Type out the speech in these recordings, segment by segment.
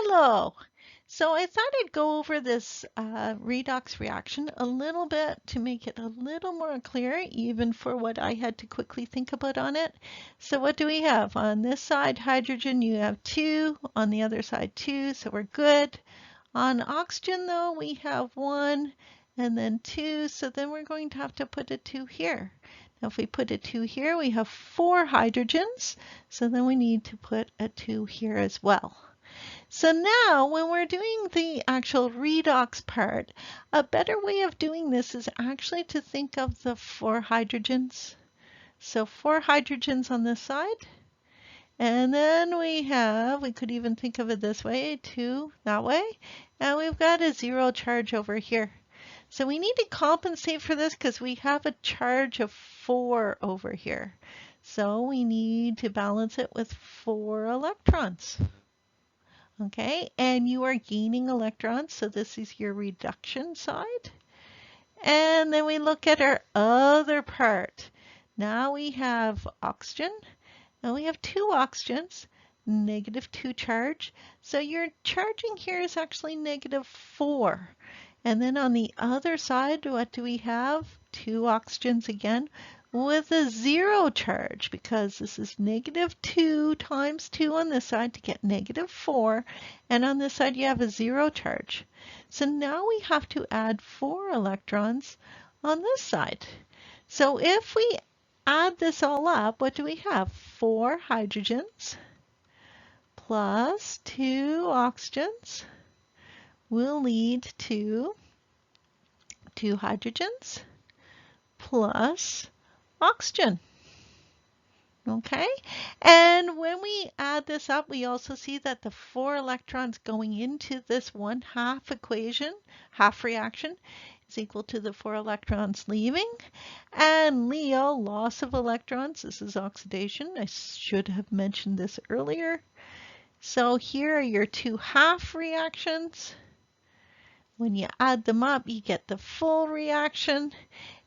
Hello. So I thought I'd go over this redox reaction a little bit to make it a little more clear, even for what I had to quickly think about on it. So what do we have? On this side, hydrogen, you have 2. On the other side, 2, so we're good. On oxygen, though, we have 1 and then 2, so then we're going to have to put a 2 here. Now, if we put a 2 here, we have 4 hydrogens, so then we need to put a 2 here as well. So now when we're doing the actual redox part, a better way of doing this is actually to think of the 4 hydrogens. So 4 hydrogens on this side. And then we could even think of it this way, 2 that way. And we've got a 0 charge over here. So we need to compensate for this because we have a charge of 4 over here. So we need to balance it with 4 electrons. Okay, and you are gaining electrons, so this is your reduction side. And then we look at our other part. Now we have oxygen, and we have 2 oxygens, -2 charge. So your charging here is actually -4. And then on the other side, what do we have? 2 oxygens again with a 0 charge, because this is -2 times 2 on this side to get -4, and on this side you have a 0 charge. So now we have to add 4 electrons on this side. So if we add this all up, what do we have? 4 hydrogens plus 2 oxygens will lead to 2 hydrogens plus oxygen. Okay, and when we add this up, we also see that the 4 electrons going into this 1/2 equation, half reaction, is equal to the 4 electrons leaving. And Leo, loss of electrons, this is oxidation. I should have mentioned this earlier. So here are your 2 half reactions. When you add them up, you get the full reaction.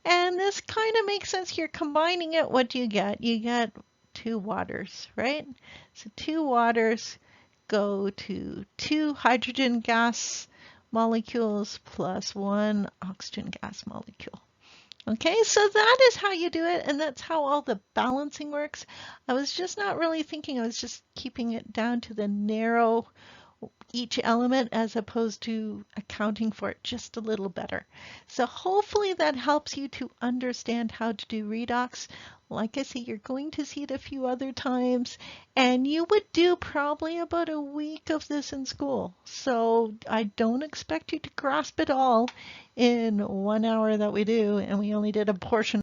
And this kind of makes sense here. Combining it, what do you get? You get 2 waters, right? So 2 waters go to 2 hydrogen gas molecules plus 1 oxygen gas molecule. Okay, so that is how you do it, and that's how all the balancing works. I was just not really thinking, I was just keeping it down to the narrow each element as opposed to accounting for it just a little better. So hopefully that helps you to understand how to do redox. Like I say, you're going to see it a few other times, and you would do probably about a week of this in school. So I don't expect you to grasp it all in 1 hour that we do, and we only did a portion